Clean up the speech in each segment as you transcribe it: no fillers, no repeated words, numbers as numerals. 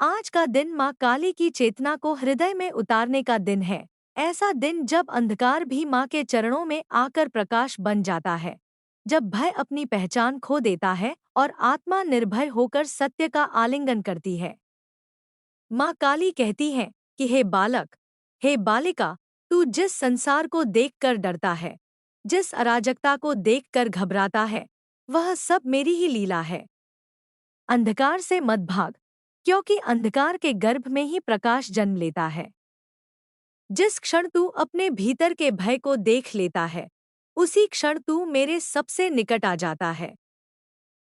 आज का दिन माँ काली की चेतना को हृदय में उतारने का दिन है। ऐसा दिन जब अंधकार भी माँ के चरणों में आकर प्रकाश बन जाता है, जब भय अपनी पहचान खो देता है और आत्मा निर्भय होकर सत्य का आलिंगन करती है। माँ काली कहती है कि हे बालक, हे बालिका, तू जिस संसार को देखकर डरता है, जिस अराजकता को देखकर घबराता है, वह सब मेरी ही लीला है। अंधकार से मत भाग, क्योंकि अंधकार के गर्भ में ही प्रकाश जन्म लेता है। जिस क्षण तू अपने भीतर के भय को देख लेता है, उसी क्षण तू मेरे सबसे निकट आ जाता है।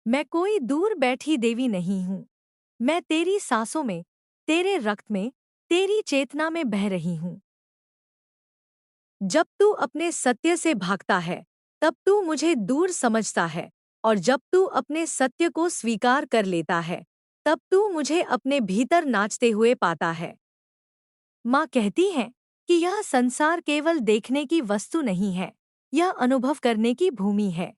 मैं कोई दूर बैठी देवी नहीं हूँ। मैं तेरी सांसों में, तेरे रक्त में, तेरी चेतना में बह रही हूँ। जब तू अपने सत्य से भागता है, तब तू मुझे दूर समझता है, और जब तू अपने सत्य को स्वीकार कर लेता है, तब तू मुझे अपने भीतर नाचते हुए पाता है। माँ कहती है कि यह संसार केवल देखने की वस्तु नहीं है, यह अनुभव करने की भूमि है।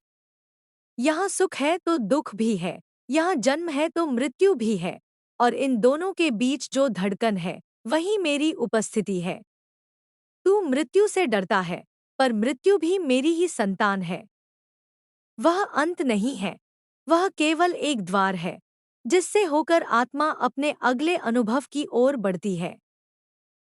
यहाँ सुख है तो दुख भी है, यहाँ जन्म है तो मृत्यु भी है, और इन दोनों के बीच जो धड़कन है, वही मेरी उपस्थिति है। तू मृत्यु से डरता है, पर मृत्यु भी मेरी ही संतान है। वह अंत नहीं है, वह केवल एक द्वार है, जिससे होकर आत्मा अपने अगले अनुभव की ओर बढ़ती है।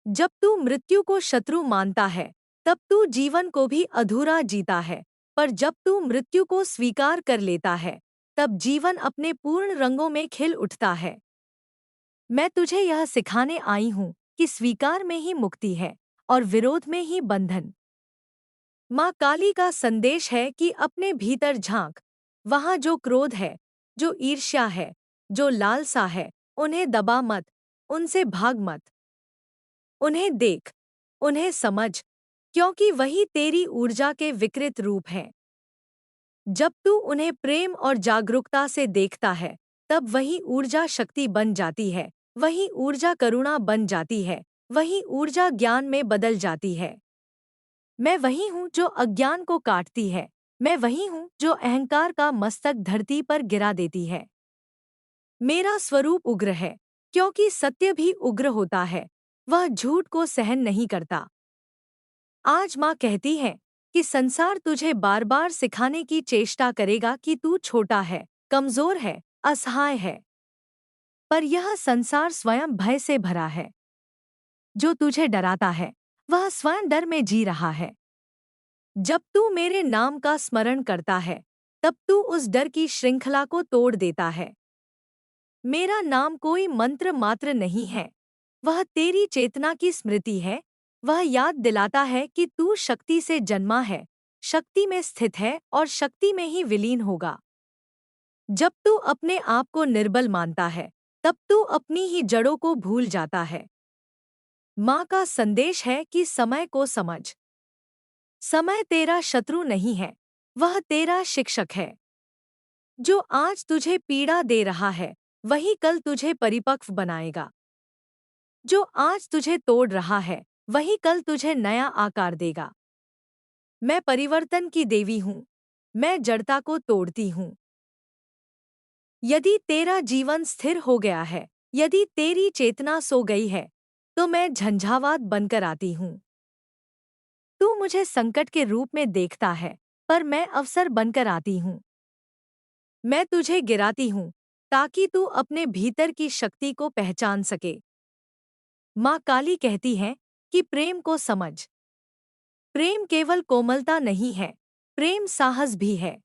जब तू मृत्यु को शत्रु मानता है, तब तू जीवन को भी अधूरा जीता है, पर जब तू मृत्यु को स्वीकार कर लेता है, तब जीवन अपने पूर्ण रंगों में खिल उठता है। मैं तुझे यह सिखाने आई हूँ कि स्वीकार में ही मुक्ति है और विरोध में ही बंधन। माँ काली का संदेश है कि अपने भीतर झांक, वहाँ जो क्रोध है, जो ईर्ष्या है, जो लालसा है, उन्हें दबा मत, उनसे भाग मत। उन्हें देख, उन्हें समझ, क्योंकि वही तेरी ऊर्जा के विकृत रूप हैं। जब तू उन्हें प्रेम और जागरूकता से देखता है, तब वही ऊर्जा शक्ति बन जाती है, वही ऊर्जा करुणा बन जाती है, वही ऊर्जा ज्ञान में बदल जाती है। मैं वही हूँ जो अज्ञान को काटती है, मैं वही हूँ जो अहंकार का मस्तक धरती पर गिरा देती है। मेरा स्वरूप उग्र है, क्योंकि सत्य भी उग्र होता है, वह झूठ को सहन नहीं करता। आज माँ कहती है कि संसार तुझे बार बार सिखाने की चेष्टा करेगा कि तू छोटा है, कमजोर है, असहाय है। पर यह संसार स्वयं भय से भरा है। जो तुझे डराता है, वह स्वयं डर में जी रहा है। जब तू मेरे नाम का स्मरण करता है, तब तू उस डर की श्रृंखला को तोड़ देता है। मेरा नाम कोई मंत्र मात्र नहीं है, वह तेरी चेतना की स्मृति है। वह याद दिलाता है कि तू शक्ति से जन्मा है, शक्ति में स्थित है और शक्ति में ही विलीन होगा। जब तू अपने आप को निर्बल मानता है, तब तू अपनी ही जड़ों को भूल जाता है। माँ का संदेश है कि समय को समझ। समय तेरा शत्रु नहीं है, वह तेरा शिक्षक है। जो आज तुझे पीड़ा दे रहा है, वही कल तुझे परिपक्व बनाएगा। जो आज तुझे तोड़ रहा है, वही कल तुझे नया आकार देगा। मैं परिवर्तन की देवी हूँ, मैं जड़ता को तोड़ती हूँ। यदि तेरा जीवन स्थिर हो गया है, यदि तेरी चेतना सो गई है, तो मैं झंझावात बनकर आती हूँ। तू मुझे संकट के रूप में देखता है, पर मैं अवसर बनकर आती हूँ। मैं तुझे गिराती हूँ, ताकि तू अपने भीतर की शक्ति को पहचान सके। माँ काली कहती है कि प्रेम को समझ। प्रेम केवल कोमलता नहीं है, प्रेम साहस भी है।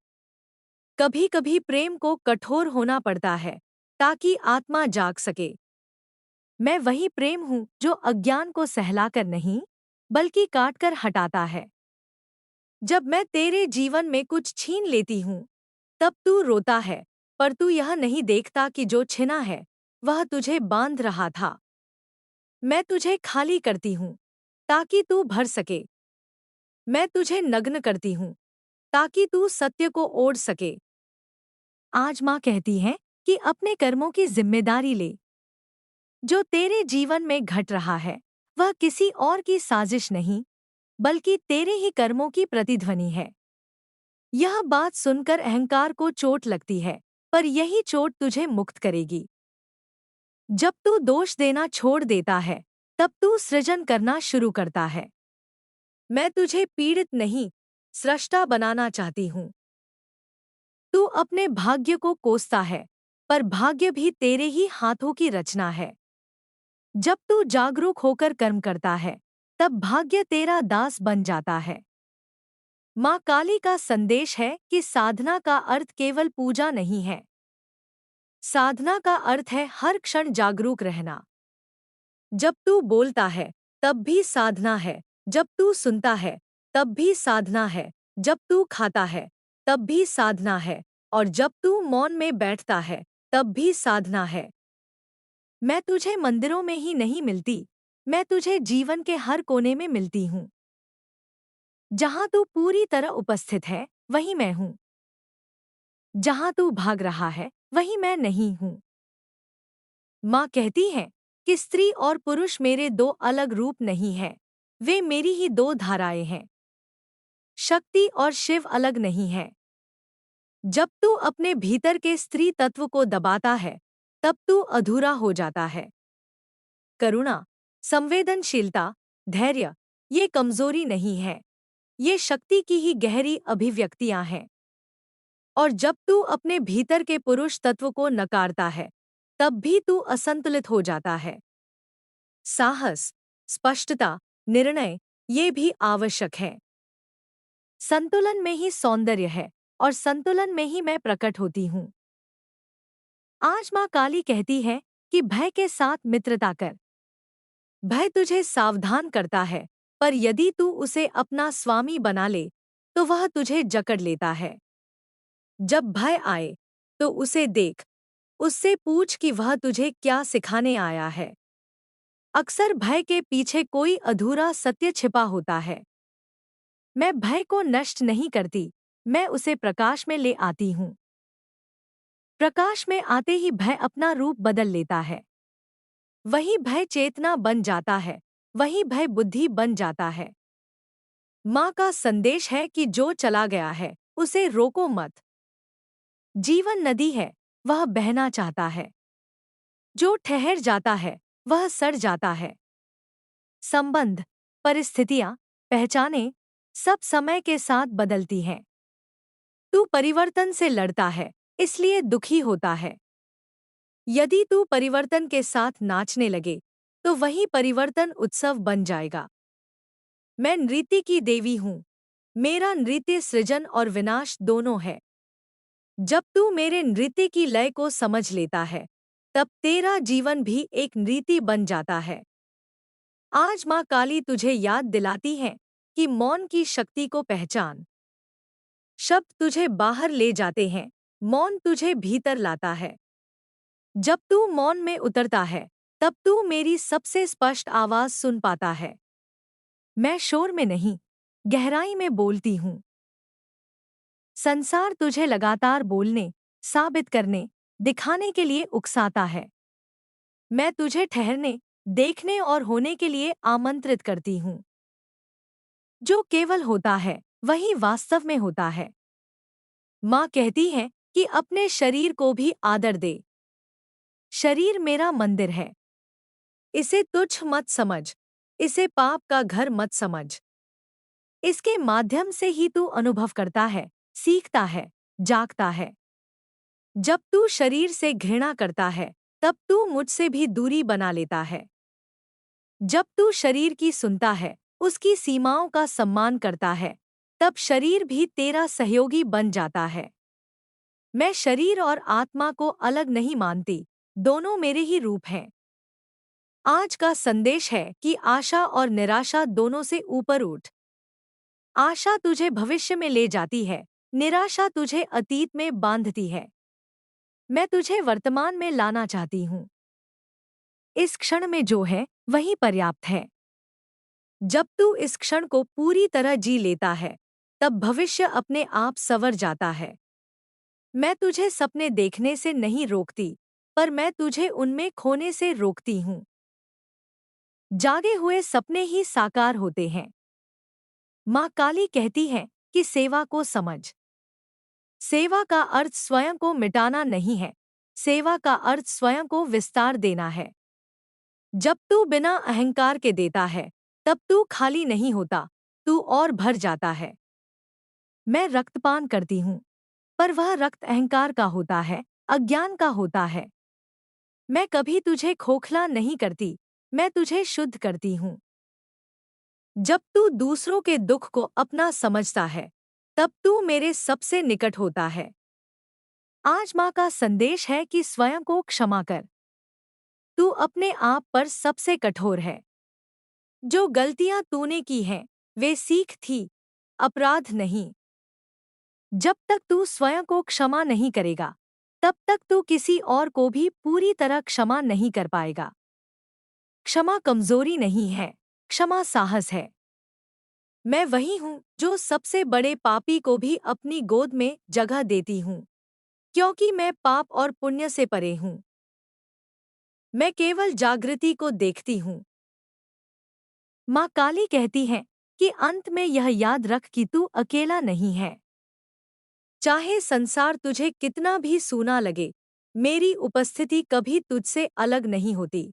कभी कभी प्रेम को कठोर होना पड़ता है, ताकि आत्मा जाग सके। मैं वही प्रेम हूँ जो अज्ञान को सहलाकर नहीं, बल्कि काटकर हटाता है। जब मैं तेरे जीवन में कुछ छीन लेती हूँ, तब तू रोता है, पर तू यह नहीं देखता कि जो छिना है, वह तुझे बांध रहा था। मैं तुझे खाली करती हूँ, ताकि तू भर सके। मैं तुझे नग्न करती हूँ, ताकि तू सत्य को ओढ़ सके। आज माँ कहती है कि अपने कर्मों की जिम्मेदारी ले। जो तेरे जीवन में घट रहा है, वह किसी और की साजिश नहीं, बल्कि तेरे ही कर्मों की प्रतिध्वनि है। यह बात सुनकर अहंकार को चोट लगती है, पर यही चोट तुझे मुक्त करेगी। जब तू दोष देना छोड़ देता है, तब तू सृजन करना शुरू करता है। मैं तुझे पीड़ित नहीं, स्रष्टा बनाना चाहती हूँ। तू अपने भाग्य को कोसता है, पर भाग्य भी तेरे ही हाथों की रचना है। जब तू जागरूक होकर कर्म करता है, तब भाग्य तेरा दास बन जाता है। माँ काली का संदेश है कि साधना का अर्थ केवल पूजा नहीं है। साधना का अर्थ है हर क्षण जागरूक रहना। जब तू बोलता है, तब भी साधना है। जब तू सुनता है, तब भी साधना है। जब तू खाता है, तब भी साधना है। और जब तू मौन में बैठता है, तब भी साधना है। मैं तुझे मंदिरों में ही नहीं मिलती, मैं तुझे जीवन के हर कोने में मिलती हूँ। जहाँ तू पूरी तरह उपस्थित है, वहीं मैं हूँ। जहाँ तू भाग रहा है, वहीं मैं नहीं हूँ। माँ कहती है कि स्त्री और पुरुष मेरे दो अलग रूप नहीं हैं, वे मेरी ही दो धाराएं हैं। शक्ति और शिव अलग नहीं है। जब तू अपने भीतर के स्त्री तत्व को दबाता है, तब तू अधूरा हो जाता है। करुणा, संवेदनशीलता, धैर्य, ये कमजोरी नहीं है, ये शक्ति की ही गहरी अभिव्यक्तियां हैं। और जब तू अपने भीतर के पुरुष तत्व को नकारता है, तब भी तू असंतुलित हो जाता है। साहस, स्पष्टता, निर्णय, ये भी आवश्यक है। संतुलन में ही सौंदर्य है, और संतुलन में ही मैं प्रकट होती हूँ। आज माँ काली कहती है कि भय के साथ मित्रता कर। भय तुझे सावधान करता है, पर यदि तू उसे अपना स्वामी बना ले, तो वह तुझे जकड़ लेता है। जब भय आए, तो उसे देख, उससे पूछ कि वह तुझे क्या सिखाने आया है। अक्सर भय के पीछे कोई अधूरा सत्य छिपा होता है। मैं भय को नष्ट नहीं करती, मैं उसे प्रकाश में ले आती हूँ। प्रकाश में आते ही भय अपना रूप बदल लेता है। वही भय चेतना बन जाता है, वही भय बुद्धि बन जाता है। माँ का संदेश है कि जो चला गया है, उसे रोको मत। जीवन नदी है, वह बहना चाहता है। जो ठहर जाता है, वह सड़ जाता है। संबंध, परिस्थितियां, पहचाने, सब समय के साथ बदलती हैं। तू परिवर्तन से लड़ता है, इसलिए दुखी होता है। यदि तू परिवर्तन के साथ नाचने लगे, तो वही परिवर्तन उत्सव बन जाएगा। मैं नृत्य की देवी हूँ। मेरा नृत्य सृजन और विनाश दोनों है। जब तू मेरे नृत्य की लय को समझ लेता है, तब तेरा जीवन भी एक नृत्य बन जाता है। आज माँ काली तुझे याद दिलाती है कि मौन की शक्ति को पहचान। शब्द तुझे बाहर ले जाते हैं, मौन तुझे भीतर लाता है। जब तू मौन में उतरता है, तब तू मेरी सबसे स्पष्ट आवाज सुन पाता है। मैं शोर में नहीं, गहराई में बोलती हूँ। संसार तुझे लगातार बोलने, साबित करने, दिखाने के लिए उकसाता है। मैं तुझे ठहरने, देखने और होने के लिए आमंत्रित करती हूँ। जो केवल होता है, वही वास्तव में होता है। माँ कहती है कि अपने शरीर को भी आदर दे। शरीर मेरा मंदिर है। इसे तुच्छ मत समझ, इसे पाप का घर मत समझ। इसके माध्यम से ही तू अनुभव करता है, सीखता है, जागता है। जब तू शरीर से घृणा करता है, तब तू मुझसे भी दूरी बना लेता है। जब तू शरीर की सुनता है, उसकी सीमाओं का सम्मान करता है, तब शरीर भी तेरा सहयोगी बन जाता है। मैं शरीर और आत्मा को अलग नहीं मानती, दोनों मेरे ही रूप हैं। आज का संदेश है कि आशा और निराशा दोनों से ऊपर उठ। आशा तुझे भविष्य में ले जाती है, निराशा तुझे अतीत में बांधती है। मैं तुझे वर्तमान में लाना चाहती हूँ। इस क्षण में जो है, वही पर्याप्त है। जब तू इस क्षण को पूरी तरह जी लेता है, तब भविष्य अपने आप संवर जाता है। मैं तुझे सपने देखने से नहीं रोकती, पर मैं तुझे उनमें खोने से रोकती हूँ। जागे हुए सपने ही साकार होते हैं। माँ काली कहती है कि सेवा को समझ। सेवा का अर्थ स्वयं को मिटाना नहीं है, सेवा का अर्थ स्वयं को विस्तार देना है। जब तू बिना अहंकार के देता है, तब तू खाली नहीं होता, तू और भर जाता है। मैं रक्तपान करती हूँ, पर वह रक्त अहंकार का होता है, अज्ञान का होता है। मैं कभी तुझे खोखला नहीं करती, मैं तुझे शुद्ध करती हूँ। जब तू दूसरों के दुख को अपना समझता है, तब तू मेरे सबसे निकट होता है। आज माँ का संदेश है कि स्वयं को क्षमा कर। तू अपने आप पर सबसे कठोर है। जो गलतियां तूने की हैं, वे सीख थी, अपराध नहीं। जब तक तू स्वयं को क्षमा नहीं करेगा, तब तक तू किसी और को भी पूरी तरह क्षमा नहीं कर पाएगा। क्षमा कमजोरी नहीं है, क्षमा साहस है। मैं वही हूँ जो सबसे बड़े पापी को भी अपनी गोद में जगह देती हूँ, क्योंकि मैं पाप और पुण्य से परे हूँ। मैं केवल जागृति को देखती हूँ। माँ काली कहती है कि अंत में यह याद रख कि तू अकेला नहीं है। चाहे संसार तुझे कितना भी सूना लगे, मेरी उपस्थिति कभी तुझसे अलग नहीं होती।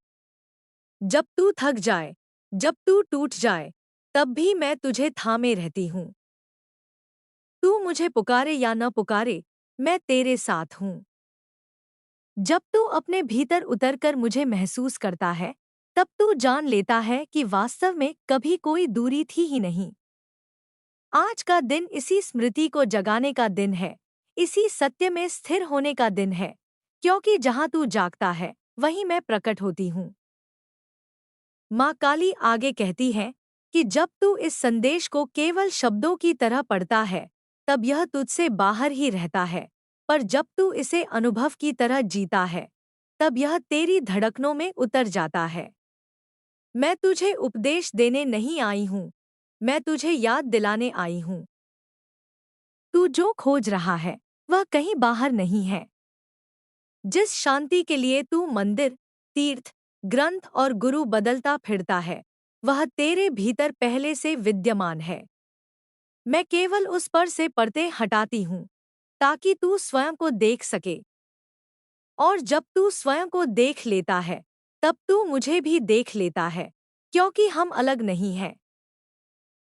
जब तू थक जाए, जब तू टूट जाए, तब भी मैं तुझे थामे रहती हूँ। तू मुझे पुकारे या न पुकारे, मैं तेरे साथ हूँ। जब तू अपने भीतर उतरकर मुझे महसूस करता है, तब तू जान लेता है कि वास्तव में कभी कोई दूरी थी ही नहीं। आज का दिन इसी स्मृति को जगाने का दिन है, इसी सत्य में स्थिर होने का दिन है, क्योंकि जहाँ तू जागता है, वहीं मैं प्रकट होती हूँ। माँ काली आगे कहती है कि जब तू इस संदेश को केवल शब्दों की तरह पढ़ता है, तब यह तुझसे बाहर ही रहता है, पर जब तू इसे अनुभव की तरह जीता है, तब यह तेरी धड़कनों में उतर जाता है। मैं तुझे उपदेश देने नहीं आई हूँ, मैं तुझे याद दिलाने आई हूँ। तू जो खोज रहा है, वह कहीं बाहर नहीं है। जिस शांति के लिए तू मंदिर, तीर्थ, ग्रंथ और गुरु बदलता फिरता है, वह तेरे भीतर पहले से विद्यमान है। मैं केवल उस पर से पर्दे हटाती हूँ, ताकि तू स्वयं को देख सके। और जब तू स्वयं को देख लेता है, तब तू मुझे भी देख लेता है, क्योंकि हम अलग नहीं हैं।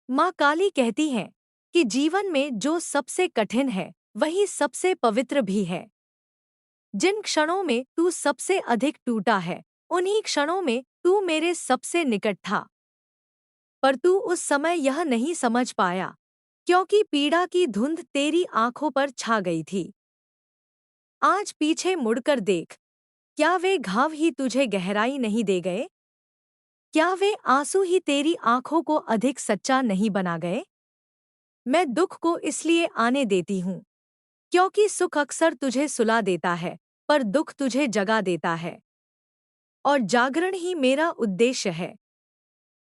माँ काली कहती है कि जीवन में जो सबसे कठिन है, वही सबसे पवित्र भी है। जिन क्षणों में तू सबसे अधिक टूटा है, उन्हीं क्षणों में तू मेरे सबसे निकट था। पर तू उस समय यह नहीं समझ पाया, क्योंकि पीड़ा की धुंध तेरी आंखों पर छा गई थी। आज पीछे मुड़कर देख, क्या वे घाव ही तुझे गहराई नहीं दे गए? क्या वे आंसू ही तेरी आंखों को अधिक सच्चा नहीं बना गए? मैं दुख को इसलिए आने देती हूँ, क्योंकि सुख अक्सर तुझे सुला देता है, पर दुख तुझे जगा देता है। और जागरण ही मेरा उद्देश्य है।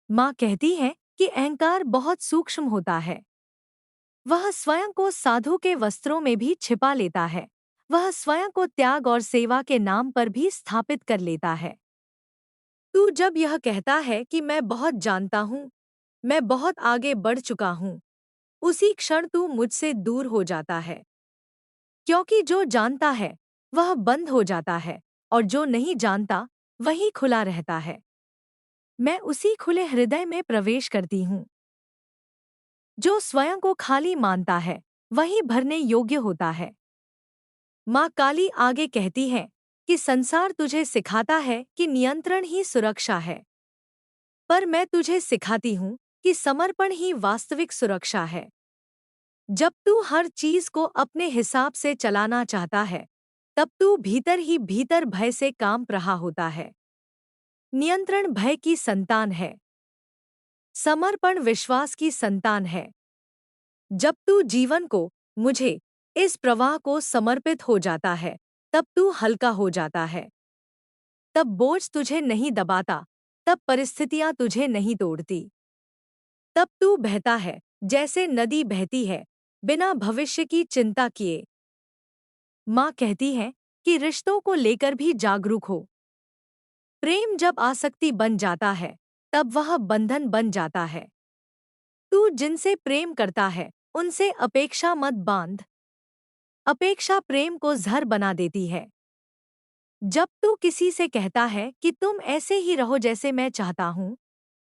माँ कहती है कि अहंकार बहुत सूक्ष्म होता है। वह स्वयं को साधु के वस्त्रों में भी छिपा लेता है। वह स्वयं को त्याग और सेवा के नाम पर भी स्थापित कर लेता है। तू जब यह कहता है कि मैं बहुत जानता हूँ, मैं बहुत आगे बढ़ चुका हूँ, उसी क्षण तू मुझसे दूर हो जाता है। क्योंकि जो जानता है, वह बंद हो जाता है, और जो नहीं जानता, वही खुला रहता है। मैं उसी खुले हृदय में प्रवेश करती हूँ। जो स्वयं को खाली मानता है, वही भरने योग्य होता है। माँ काली आगे कहती है कि संसार तुझे सिखाता है कि नियंत्रण ही सुरक्षा है। पर मैं तुझे सिखाती हूँ कि समर्पण ही वास्तविक सुरक्षा है। जब तू हर चीज को अपने हिसाब से चलाना चाहता है, तब तू भीतर ही भीतर भय से कांप रहा होता है। नियंत्रण भय की संतान है, समर्पण विश्वास की संतान है। जब तू जीवन को, मुझे, इस प्रवाह को समर्पित हो जाता है, तब तू हल्का हो जाता है। तब बोझ तुझे नहीं दबाता, तब परिस्थितियां तुझे नहीं तोड़ती। तब तू बहता है, जैसे नदी बहती है, बिना भविष्य की चिंता किए। माँ कहती है कि रिश्तों को लेकर भी जागरूक हो। प्रेम जब आसक्ति बन जाता है, तब वह बंधन बन जाता है। तू जिनसे प्रेम करता है, उनसे अपेक्षा मत बांध। अपेक्षा प्रेम को जहर बना देती है। जब तू किसी से कहता है कि तुम ऐसे ही रहो जैसे मैं चाहता हूँ,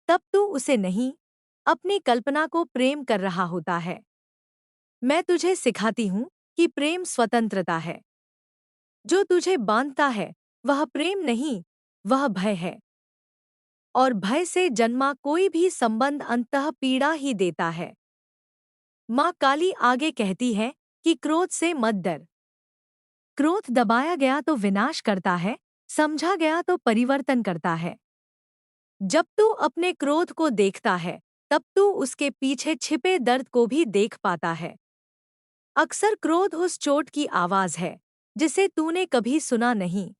तब तू उसे नहीं, अपनी कल्पना को प्रेम कर रहा होता है। मैं तुझे सिखाती हूँ कि प्रेम स्वतंत्रता है। जो तुझे बांधता है, वह प्रेम नहीं, वह भय है। और भय से जन्मा कोई भी संबंध अंततः पीड़ा ही देता है। माँ काली आगे कहती है कि क्रोध से मत डर। क्रोध दबाया गया तो विनाश करता है, समझा गया तो परिवर्तन करता है। जब तू अपने क्रोध को देखता है, तब तू उसके पीछे छिपे दर्द को भी देख पाता है। अक्सर क्रोध उस चोट की आवाज है जिसे तूने कभी सुना नहीं।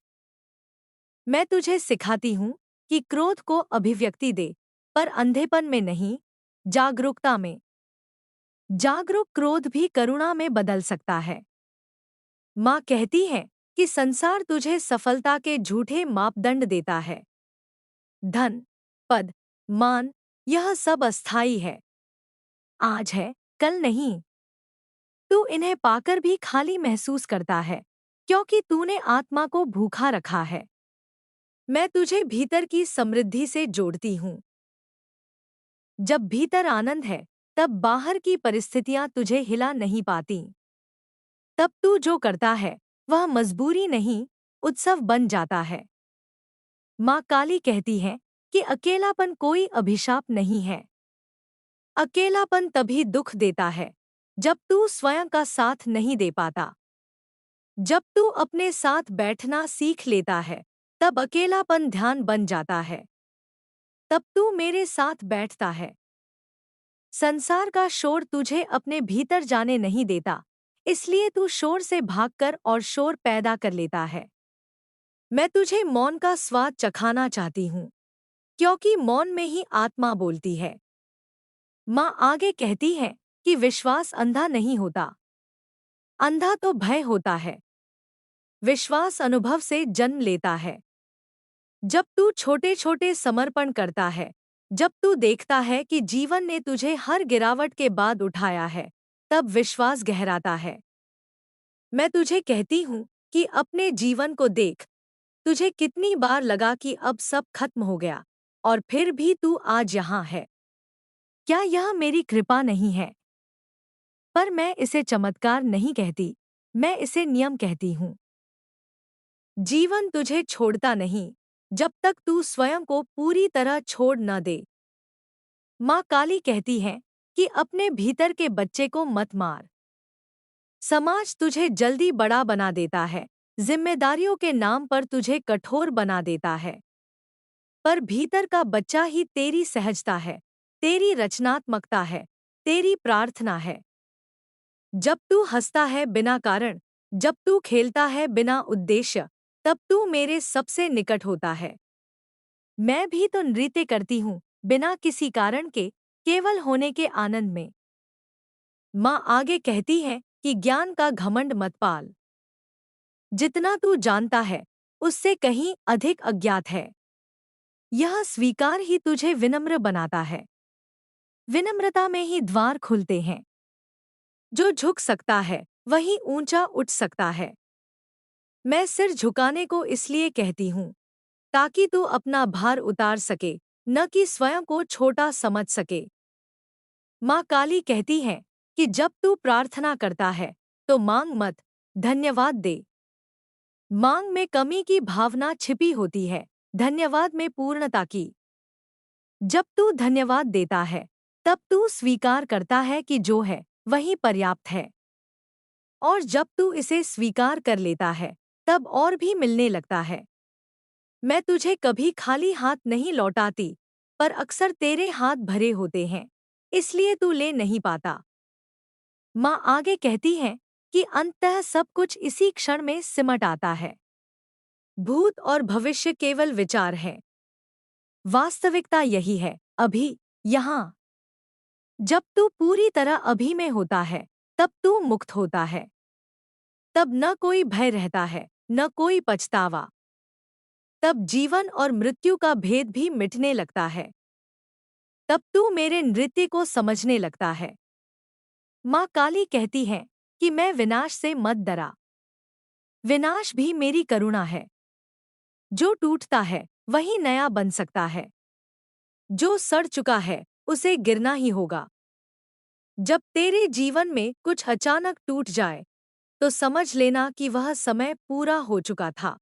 मैं तुझे सिखाती हूँ कि क्रोध को अभिव्यक्ति दे, पर अंधेपन में नहीं, जागरूकता में। जागरूक क्रोध भी करुणा में बदल सकता है। माँ कहती है कि संसार तुझे सफलता के झूठे मापदंड देता है। धन, पद, मान, यह सब अस्थायी है। आज है, कल नहीं। तू इन्हें पाकर भी खाली महसूस करता है, क्योंकि तूने आत्मा को भूखा रखा है। मैं तुझे भीतर की समृद्धि से जोड़ती हूँ। जब भीतर आनंद है, तब बाहर की परिस्थितियां तुझे हिला नहीं पाती। तब तू जो करता है, वह मजबूरी नहीं, उत्सव बन जाता है। माँ काली कहती है कि अकेलापन कोई अभिशाप नहीं है। अकेलापन तभी दुख देता है जब तू स्वयं का साथ नहीं दे पाता। जब तू अपने साथ बैठना सीख लेता है, तब अकेलापन ध्यान बन जाता है। तब तू मेरे साथ बैठता है। संसार का शोर तुझे अपने भीतर जाने नहीं देता, इसलिए तू शोर से भागकर और शोर पैदा कर लेता है। मैं तुझे मौन का स्वाद चखाना चाहती हूँ, क्योंकि मौन में ही आत्मा बोलती है। माँ आगे कहती है कि विश्वास अंधा नहीं होता। अंधा तो भय होता है। विश्वास अनुभव से जन्म लेता है। जब तू छोटे छोटे समर्पण करता है, जब तू देखता है कि जीवन ने तुझे हर गिरावट के बाद उठाया है, तब विश्वास गहराता है। मैं तुझे कहती हूँ कि अपने जीवन को देख। तुझे कितनी बार लगा कि अब सब खत्म हो गया, और फिर भी तू आज यहाँ है। क्या यह मेरी कृपा नहीं है? पर मैं इसे चमत्कार नहीं कहती, मैं इसे नियम कहती हूँ। जीवन तुझे छोड़ता नहीं, जब तक तू स्वयं को पूरी तरह छोड़ न दे। माँ काली कहती है कि अपने भीतर के बच्चे को मत मार। समाज तुझे जल्दी बड़ा बना देता है, जिम्मेदारियों के नाम पर तुझे कठोर बना देता है। पर भीतर का बच्चा ही तेरी सहजता है, तेरी रचनात्मकता है, तेरी प्रार्थना है। जब तू हंसता है बिना कारण, जब तू खेलता है बिना उद्देश्य, तब तू मेरे सबसे निकट होता है। मैं भी तो नृत्य करती हूँ, बिना किसी कारण के, केवल होने के आनंद में। माँ आगे कहती है कि ज्ञान का घमंड मत पाल। जितना तू जानता है, उससे कहीं अधिक अज्ञात है। यह स्वीकार ही तुझे विनम्र बनाता है। विनम्रता में ही द्वार खुलते हैं। जो झुक सकता है, वही ऊंचा उठ सकता है। मैं सिर झुकाने को इसलिए कहती हूँ, ताकि तू अपना भार उतार सके, न कि स्वयं को छोटा समझ सके। माँ काली कहती है कि जब तू प्रार्थना करता है, तो मांग मत, धन्यवाद दे। मांग में कमी की भावना छिपी होती है, धन्यवाद में पूर्णता की। जब तू धन्यवाद देता है, तब तू स्वीकार करता है कि जो है, वही पर्याप्त है। और जब तू इसे स्वीकार कर लेता है, तब और भी मिलने लगता है। मैं तुझे कभी खाली हाथ नहीं लौटाती, पर अक्सर तेरे हाथ भरे होते हैं, इसलिए तू ले नहीं पाता। माँ आगे कहती है कि अंततः सब कुछ इसी क्षण में सिमट आता है। भूत और भविष्य केवल विचार है। वास्तविकता यही है, अभी, यहाँ। जब तू पूरी तरह अभी में होता है, तब तू मुक्त होता है। तब न कोई भय रहता है, न कोई पछतावा। तब जीवन और मृत्यु का भेद भी मिटने लगता है। तब तू मेरे नृत्य को समझने लगता है। माँ काली कहती है कि मैं विनाश से मत डरा। विनाश भी मेरी करुणा है। जो टूटता है वही नया बन सकता है। जो सड़ चुका है उसे गिरना ही होगा। जब तेरे जीवन में कुछ अचानक टूट जाए तो समझ लेना कि वह समय पूरा हो चुका था।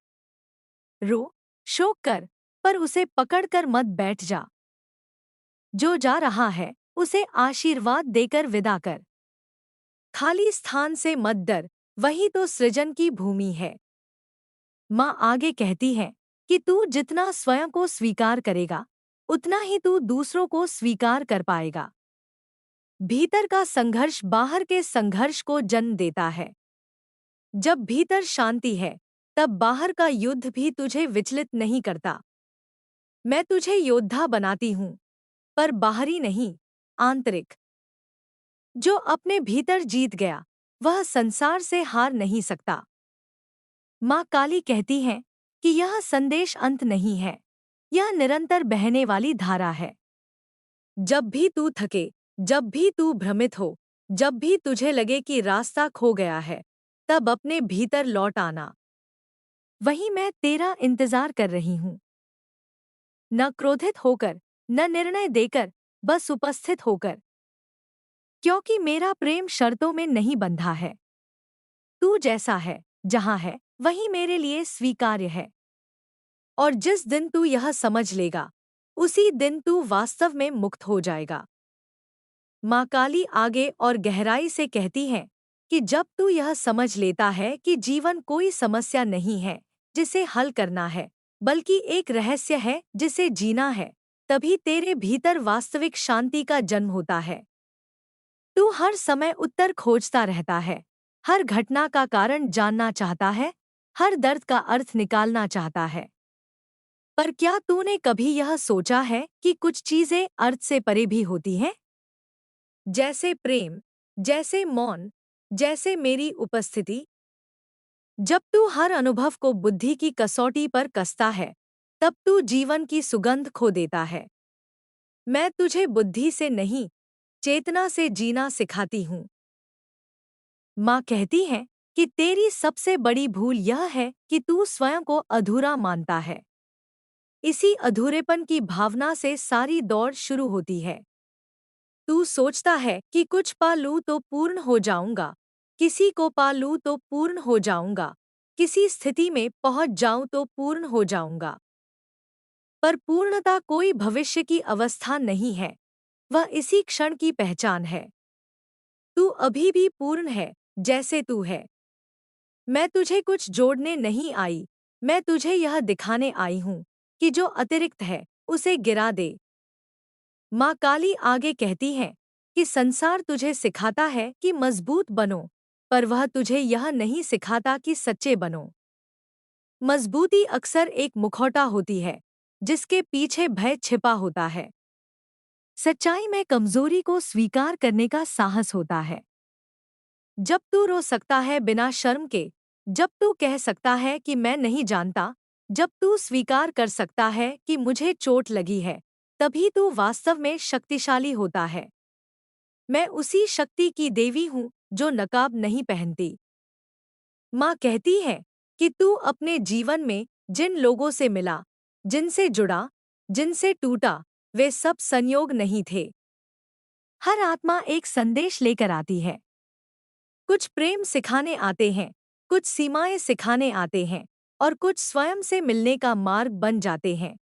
रो, शोक कर, पर उसे पकड़कर मत बैठ जा। जो जा रहा है उसे आशीर्वाद देकर विदा कर। खाली स्थान से मत डर, वही तो सृजन की भूमि है। माँ आगे कहती है कि तू जितना स्वयं को स्वीकार करेगा उतना ही तू दूसरों को स्वीकार कर पाएगा। भीतर का संघर्ष बाहर के संघर्ष को जन्म देता है। जब भीतर शांति है तब बाहर का युद्ध भी तुझे विचलित नहीं करता। मैं तुझे योद्धा बनाती हूँ, पर बाहरी नहीं, आंतरिक। जो अपने भीतर जीत गया वह संसार से हार नहीं सकता। माँ काली कहती है कि यह संदेश अंत नहीं है, यह निरंतर बहने वाली धारा है। जब भी तू थके, जब भी तू भ्रमित हो, जब भी तुझे लगे कि रास्ता खो गया है, तब अपने भीतर लौट आना। वहीं मैं तेरा इंतजार कर रही हूँ। न क्रोधित होकर, न निर्णय देकर, बस उपस्थित होकर। क्योंकि मेरा प्रेम शर्तों में नहीं बंधा है। तू जैसा है, जहाँ है, वही मेरे लिए स्वीकार्य है। और जिस दिन तू यह समझ लेगा, उसी दिन तू वास्तव में मुक्त हो जाएगा। माँ काली आगे और गहराई से कहती है कि जब तू यह समझ लेता है कि जीवन कोई समस्या नहीं है जिसे हल करना है, बल्कि एक रहस्य है जिसे जीना है, तभी तेरे भीतर वास्तविक शांति का जन्म होता है। तू हर समय उत्तर खोजता रहता है, हर घटना का कारण जानना चाहता है, हर दर्द का अर्थ निकालना चाहता है। पर क्या तूने कभी यह सोचा है कि कुछ चीजें अर्थ से परे भी होती हैं? जैसे प्रेम, जैसे मौन, जैसे मेरी उपस्थिति। जब तू हर अनुभव को बुद्धि की कसौटी पर कसता है, तब तू जीवन की सुगंध खो देता है। मैं तुझे बुद्धि से नहीं, चेतना से जीना सिखाती हूँ। माँ कहती है कि तेरी सबसे बड़ी भूल यह है कि तू स्वयं को अधूरा मानता है। इसी अधूरेपन की भावना से सारी दौड़ शुरू होती है। तू सोचता है कि कुछ पा लूँ तो पूर्ण हो जाऊंगा, किसी को पा लूँ तो पूर्ण हो जाऊंगा, किसी स्थिति में पहुंच जाऊं तो पूर्ण हो जाऊंगा। पर पूर्णता कोई भविष्य की अवस्था नहीं है, वह इसी क्षण की पहचान है। तू अभी भी पूर्ण है, जैसे तू है। मैं तुझे कुछ जोड़ने नहीं आई, मैं तुझे यह दिखाने आई हूँ कि जो अतिरिक्त है उसे गिरा दे। माँ काली आगे कहती है कि संसार तुझे सिखाता है कि मजबूत बनो, पर वह तुझे यह नहीं सिखाता कि सच्चे बनो। मजबूती अक्सर एक मुखौटा होती है, जिसके पीछे भय छिपा होता है। सच्चाई में कमजोरी को स्वीकार करने का साहस होता है। जब तू रो सकता है बिना शर्म के, जब तू कह सकता है कि मैं नहीं जानता, जब तू स्वीकार कर सकता है कि मुझे चोट लगी है, तभी तू वास्तव में शक्तिशाली होता है। मैं उसी शक्ति की देवी हूँ जो नकाब नहीं पहनती। माँ कहती है कि तू अपने जीवन में जिन लोगों से मिला, जिनसे जुड़ा, जिनसे टूटा, वे सब संयोग नहीं थे। हर आत्मा एक संदेश लेकर आती है। कुछ प्रेम सिखाने आते हैं, कुछ सीमाएं सिखाने आते हैं, और कुछ स्वयं से मिलने का मार्ग बन जाते हैं।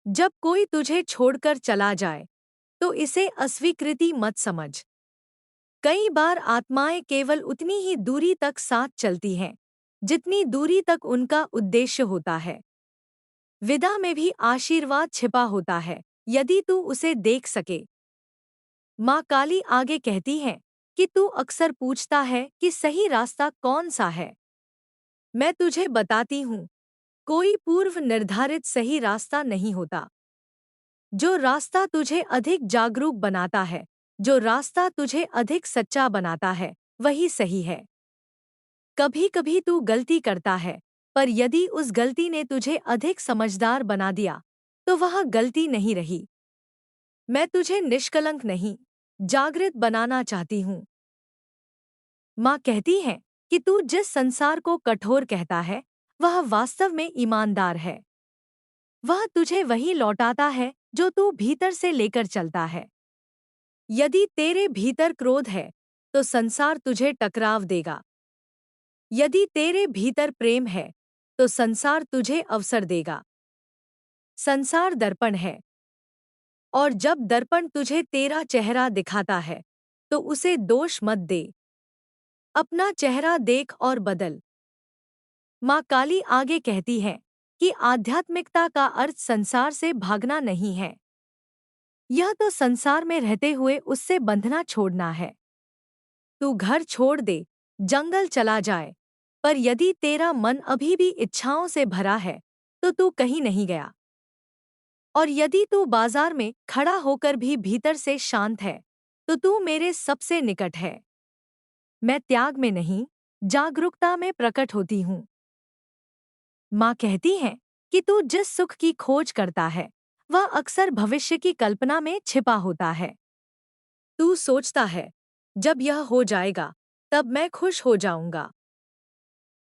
जब कोई तुझे छोड़कर चला जाए, तो इसे अस्वीकृति मत समझ। कई बार आत्माएं केवल उतनी ही दूरी तक साथ चलती हैं, जितनी दूरी तक उनका उद्देश्य होता है। विदा में भी आशीर्वाद छिपा होता है, यदि तू उसे देख सके। माँ काली आगे कहती है कि तू अक्सर पूछता है कि सही रास्ता कौन सा है। मैं तुझे बताती हूँ, कोई पूर्व निर्धारित सही रास्ता नहीं होता। जो रास्ता तुझे अधिक जागरूक बनाता है, जो रास्ता तुझे अधिक सच्चा बनाता है, वही सही है। कभी कभी तू गलती करता है, पर यदि उस गलती ने तुझे अधिक समझदार बना दिया, तो वह गलती नहीं रही। मैं तुझे निष्कलंक नहीं, जागृत बनाना चाहती हूँ। माँ कहती है कि तू जिस संसार को कठोर कहता है, वह वास्तव में ईमानदार है। वह तुझे वही लौटाता है जो तू भीतर से लेकर चलता है। यदि तेरे भीतर क्रोध है, तो संसार तुझे टकराव देगा। यदि तेरे भीतर प्रेम है, तो संसार तुझे अवसर देगा। संसार दर्पण है, और जब दर्पण तुझे तेरा चेहरा दिखाता है, तो उसे दोष मत दे। अपना चेहरा देख और बदल। माँ काली आगे कहती है कि आध्यात्मिकता का अर्थ संसार से भागना नहीं है। यह तो संसार में रहते हुए उससे बंधना छोड़ना है। तू घर छोड़ दे, जंगल चला जाए, पर यदि तेरा मन अभी भी इच्छाओं से भरा है, तो तू कहीं नहीं गया। और यदि तू बाजार में खड़ा होकर भी भीतर से शांत है, तो तू मेरे सबसे निकट है। मैं त्याग में नहीं, जागरूकता में प्रकट होती हूँ। माँ कहती है कि तू जिस सुख की खोज करता है, वह अक्सर भविष्य की कल्पना में छिपा होता है। तू सोचता है, जब यह हो जाएगा, तब मैं खुश हो जाऊंगा।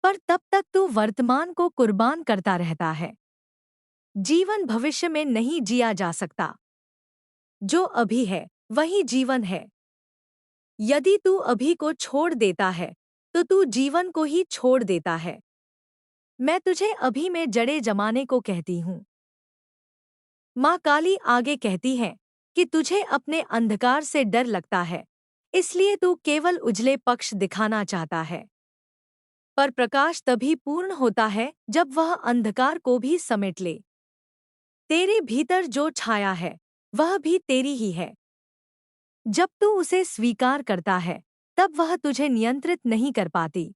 पर तब तक तू वर्तमान को कुर्बान करता रहता है। जीवन भविष्य में नहीं जिया जा सकता। जो अभी है, वही जीवन है। यदि तू अभी को छोड़ देता है, तो तू जीवन को ही छोड़ देता है। मैं तुझे अभी में जड़े जमाने को कहती हूँ। माँ काली आगे कहती है कि तुझे अपने अंधकार से डर लगता है, इसलिए तू केवल उजले पक्ष दिखाना चाहता है। पर प्रकाश तभी पूर्ण होता है जब वह अंधकार को भी समेट ले। तेरे भीतर जो छाया है, वह भी तेरी ही है। जब तू उसे स्वीकार करता है, तब वह तुझे नियंत्रित नहीं कर पाती।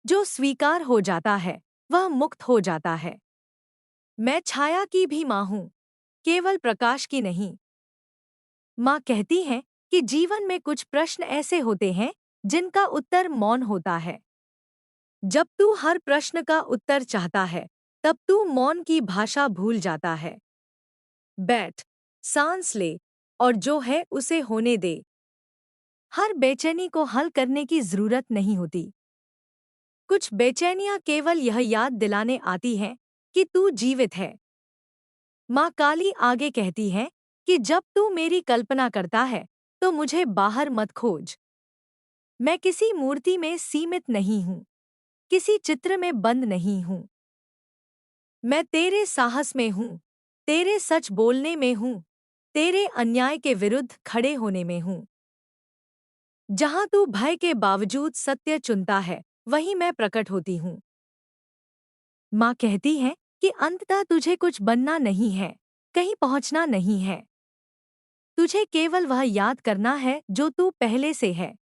जो स्वीकार हो जाता है, वह मुक्त हो जाता है। मैं छाया की भी माँ हूँ, केवल प्रकाश की नहीं। माँ कहती है कि जीवन में कुछ प्रश्न ऐसे होते हैं जिनका उत्तर मौन होता है। जब तू हर प्रश्न का उत्तर चाहता है, तब तू मौन की भाषा भूल जाता है। बैठ, सांस ले, और जो है उसे होने दे। हर बेचैनी को हल करने की जरूरत नहीं होती। कुछ बेचैनियां केवल यह याद दिलाने आती हैं कि तू जीवित है। माँ काली आगे कहती है कि जब तू मेरी कल्पना करता है, तो मुझे बाहर मत खोज। मैं किसी मूर्ति में सीमित नहीं हूँ, किसी चित्र में बंद नहीं हूँ। मैं तेरे साहस में हूँ, तेरे सच बोलने में हूँ, तेरे अन्याय के विरुद्ध खड़े होने में हूँ। जहाँ तू भय के बावजूद सत्य चुनता है, वहीं मैं प्रकट होती हूँ। माँ कहती है कि अंततः तुझे कुछ बनना नहीं है, कहीं पहुँचना नहीं है। तुझे केवल वह याद करना है जो तू पहले से है।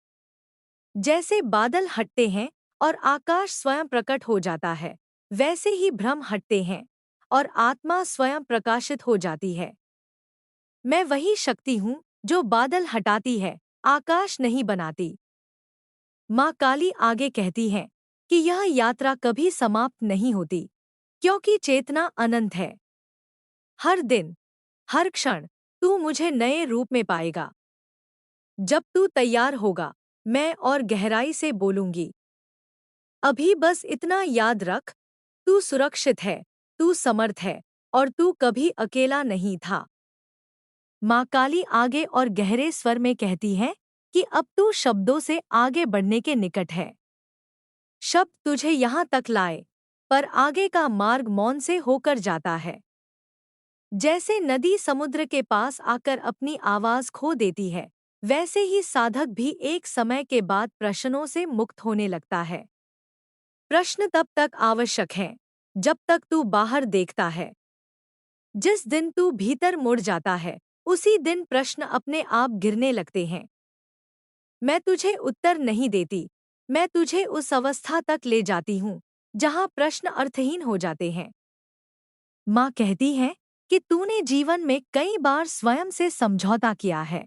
जैसे बादल हटते हैं और आकाश स्वयं प्रकट हो जाता है, वैसे ही भ्रम हटते हैं और आत्मा स्वयं प्रकाशित हो जाती है। मैं वही शक्ति हूँ जो बादल हटाती है, आकाश नहीं बनाती। माँ काली आगे कहती है कि यह यात्रा कभी समाप्त नहीं होती, क्योंकि चेतना अनंत है। हर दिन, हर क्षण तू मुझे नए रूप में पाएगा। जब तू तैयार होगा, मैं और गहराई से बोलूंगी। अभी बस इतना याद रख, तू सुरक्षित है, तू समर्थ है, और तू कभी अकेला नहीं था। माँ काली आगे और गहरे स्वर में कहती है कि अब तू शब्दों से आगे बढ़ने के निकट है। शब्द तुझे यहाँ तक लाए, पर आगे का मार्ग मौन से होकर जाता है। जैसे नदी समुद्र के पास आकर अपनी आवाज खो देती है, वैसे ही साधक भी एक समय के बाद प्रश्नों से मुक्त होने लगता है। प्रश्न तब तक आवश्यक हैं, जब तक तू बाहर देखता है। जिस दिन तू भीतर मुड़ जाता है, उसी दिन प्रश्न अपने आप गिरने लगते हैं। मैं तुझे उत्तर नहीं देती, मैं तुझे उस अवस्था तक ले जाती हूँ जहाँ प्रश्न अर्थहीन हो जाते हैं। माँ कहती है कि तूने जीवन में कई बार स्वयं से समझौता किया है।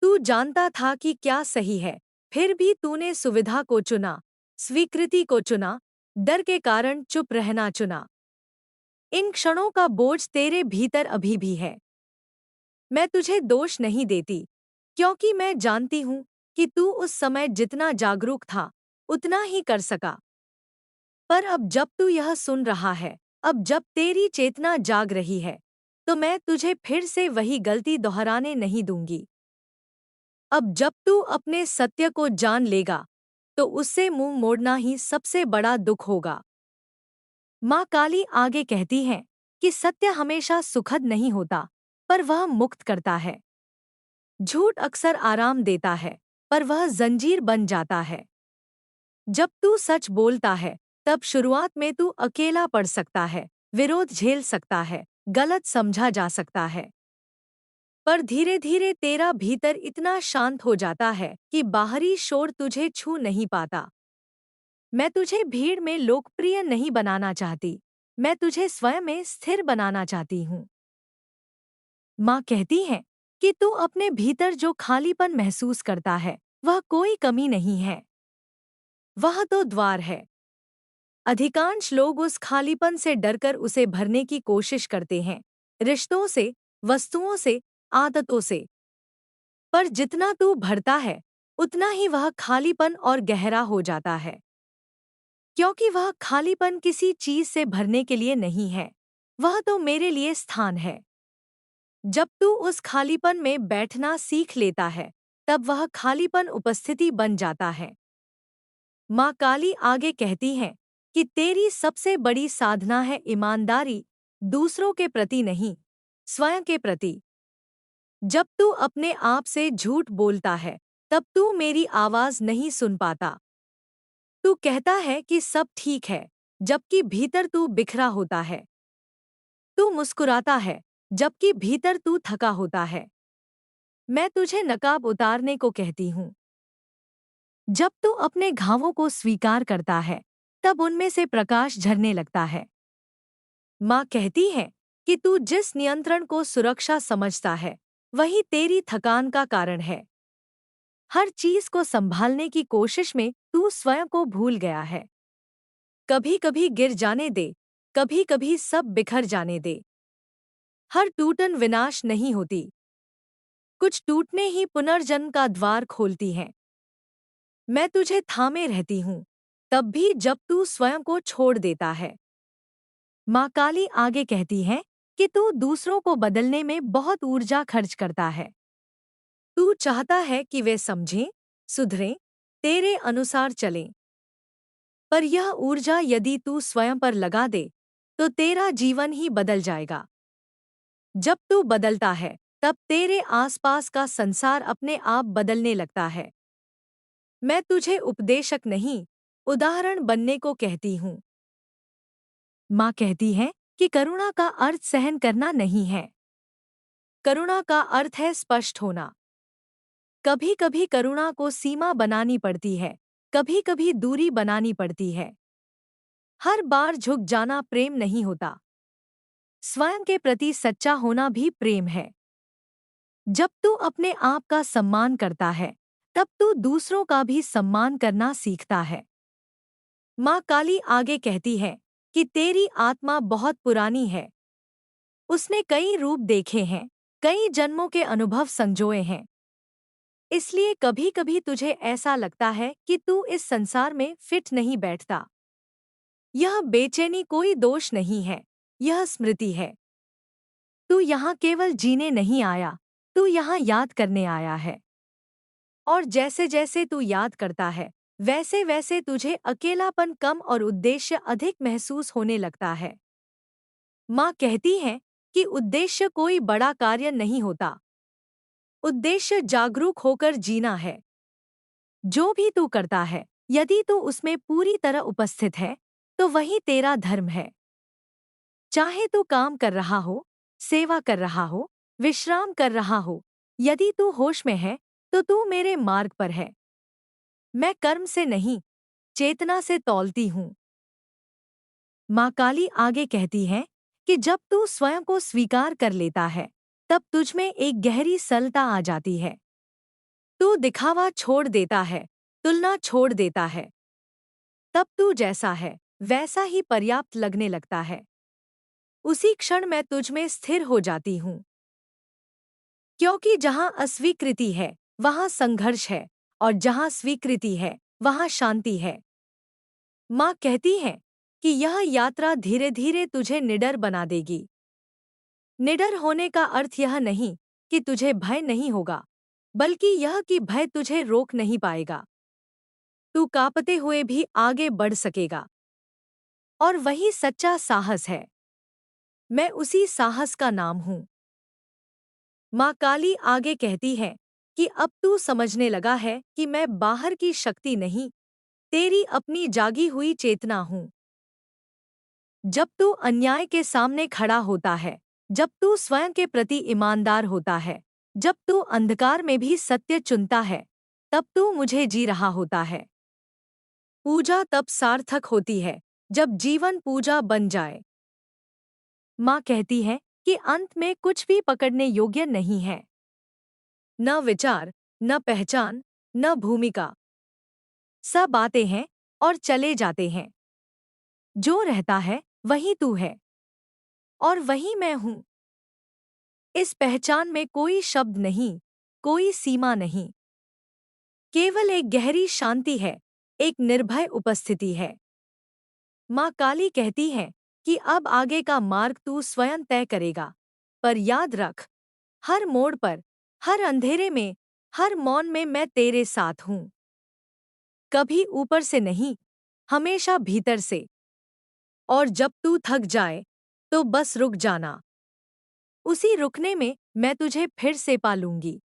तू जानता था कि क्या सही है, फिर भी तूने सुविधा को चुना, स्वीकृति को चुना, डर के कारण चुप रहना चुना। इन क्षणों का बोझ तेरे भीतर अभी भी है। मैं तुझे दोष नहीं देती, क्योंकि मैं जानती हूँ कि तू उस समय जितना जागरूक था, उतना ही कर सका। पर अब जब तू यह सुन रहा है, अब जब तेरी चेतना जाग रही है, तो मैं तुझे फिर से वही गलती दोहराने नहीं दूंगी। अब जब तू अपने सत्य को जान लेगा, तो उससे मुंह मोड़ना ही सबसे बड़ा दुख होगा। माँ काली आगे कहती है कि सत्य हमेशा सुखद नहीं होता, पर वह मुक्त करता है। झूठ अक्सर आराम देता है, पर वह जंजीर बन जाता है। जब तू सच बोलता है, तब शुरुआत में तू अकेला पड़ सकता है, विरोध झेल सकता है, गलत समझा जा सकता है। पर धीरे धीरे तेरा भीतर इतना शांत हो जाता है कि बाहरी शोर तुझे छू नहीं पाता। मैं तुझे भीड़ में लोकप्रिय नहीं बनाना चाहती, मैं तुझे स्वयं में स्थिर बनाना चाहती हूँ। माँ कहती है कि तू अपने भीतर जो खालीपन महसूस करता है, वह कोई कमी नहीं है, वह तो द्वार है। अधिकांश लोग उस खालीपन से डरकर उसे भरने की कोशिश करते हैं, रिश्तों से, वस्तुओं से, आदतों से। पर जितना तू भरता है, उतना ही वह खालीपन और गहरा हो जाता है। क्योंकि वह खालीपन किसी चीज से भरने के लिए नहीं है, वह तो मेरे लिए स्थान है। जब तू उस खालीपन में बैठना सीख लेता है, तब वह खालीपन उपस्थिति बन जाता है। माँ काली आगे कहती है कि तेरी सबसे बड़ी साधना है ईमानदारी, दूसरों के प्रति नहीं, स्वयं के प्रति। जब तू अपने आप से झूठ बोलता है, तब तू मेरी आवाज नहीं सुन पाता। तू कहता है कि सब ठीक है, जबकि भीतर तू बिखरा होता है। तू मुस्कुराता है, जबकि भीतर तू थका होता है। मैं तुझे नकाब उतारने को कहती हूँ। जब तू अपने घावों को स्वीकार करता है, तब उनमें से प्रकाश झरने लगता है। माँ कहती है कि तू जिस नियंत्रण को सुरक्षा समझता है, वही तेरी थकान का कारण है। हर चीज को संभालने की कोशिश में तू स्वयं को भूल गया है। कभी कभी गिर जाने दे, कभी कभी सब बिखर जाने दे। हर टूटन विनाश नहीं होती, कुछ टूटने ही पुनर्जन्म का द्वार खोलती हैं। मैं तुझे थामे रहती हूँ, तब भी जब तू स्वयं को छोड़ देता है। माँ काली आगे कहती है कि तू दूसरों को बदलने में बहुत ऊर्जा खर्च करता है। तू चाहता है कि वे समझें, सुधरें, तेरे अनुसार चलें। पर यह ऊर्जा यदि तू स्वयं पर लगा दे, तो तेरा जीवन ही बदल जाएगा। जब तू बदलता है, तब तेरे आसपास का संसार अपने आप बदलने लगता है। मैं तुझे उपदेशक नहीं, उदाहरण बनने को कहती हूँ। माँ कहती है कि करुणा का अर्थ सहन करना नहीं है। करुणा का अर्थ है स्पष्ट होना। कभी कभी करुणा को सीमा बनानी पड़ती है, कभी कभी दूरी बनानी पड़ती है। हर बार झुक जाना प्रेम नहीं होता। स्वयं के प्रति सच्चा होना भी प्रेम है। जब तू अपने आप का सम्मान करता है, तब तू दूसरों का भी सम्मान करना सीखता है। माँ काली आगे कहती है कि तेरी आत्मा बहुत पुरानी है। उसने कई रूप देखे हैं, कई जन्मों के अनुभव संजोए हैं। इसलिए कभी कभी तुझे ऐसा लगता है कि तू इस संसार में फिट नहीं बैठता। यह बेचैनी कोई दोष नहीं है, यह स्मृति है। तू यहाँ केवल जीने नहीं आया, तू यहाँ याद करने आया है। और जैसे जैसे तू याद करता है, वैसे वैसे तुझे अकेलापन कम और उद्देश्य अधिक महसूस होने लगता है। माँ कहती है कि उद्देश्य कोई बड़ा कार्य नहीं होता। उद्देश्य जागरूक होकर जीना है। जो भी तू करता है, यदि तू उसमें पूरी तरह उपस्थित है, तो वही तेरा धर्म है। चाहे तू काम कर रहा हो, सेवा कर रहा हो, विश्राम कर रहा हो, यदि तू होश में है, तो तू मेरे मार्ग पर है। मैं कर्म से नहीं, चेतना से तौलती हूँ। माँ काली आगे कहती है कि जब तू स्वयं को स्वीकार कर लेता है, तब तुझमें एक गहरी सरलता आ जाती है। तू दिखावा छोड़ देता है, तुलना छोड़ देता है। तब तू जैसा है, वैसा ही पर्याप्त लगने लगता है। उसी क्षण मैं तुझमें स्थिर हो जाती हूँ। क्योंकि जहाँ अस्वीकृति है, वहाँ संघर्ष है, और जहाँ स्वीकृति है, वहाँ शांति है। माँ कहती है कि यह यात्रा धीरे धीरे तुझे निडर बना देगी। निडर होने का अर्थ यह नहीं कि तुझे भय नहीं होगा, बल्कि यह कि भय तुझे रोक नहीं पाएगा। तू कांपते हुए भी आगे बढ़ सकेगा। और वही सच्चा साहस है। मैं उसी साहस का नाम हूँ। माँ काली आगे कहती है कि अब तू समझने लगा है कि मैं बाहर की शक्ति नहीं, तेरी अपनी जागी हुई चेतना हूँ। जब तू अन्याय के सामने खड़ा होता है, जब तू स्वयं के प्रति ईमानदार होता है, जब तू अंधकार में भी सत्य चुनता है, तब तू मुझे जी रहा होता है। पूजा तब सार्थक होती है जब जीवन पूजा बन जाए। माँ कहती है कि अंत में कुछ भी पकड़ने योग्य नहीं है। न विचार, न पहचान, न भूमिका। सब आते हैं और चले जाते हैं। जो रहता है वही तू है और वही मैं हूँ। इस पहचान में कोई शब्द नहीं, कोई सीमा नहीं। केवल एक गहरी शांति है, एक निर्भय उपस्थिति है। माँ काली कहती है कि अब आगे का मार्ग तू स्वयं तय करेगा। पर याद रख, हर मोड़ पर, हर अंधेरे में, हर मौन में मैं तेरे साथ हूँ। कभी ऊपर से नहीं, हमेशा भीतर से। और जब तू थक जाए, तो बस रुक जाना। उसी रुकने में मैं तुझे फिर से पा लूंगी।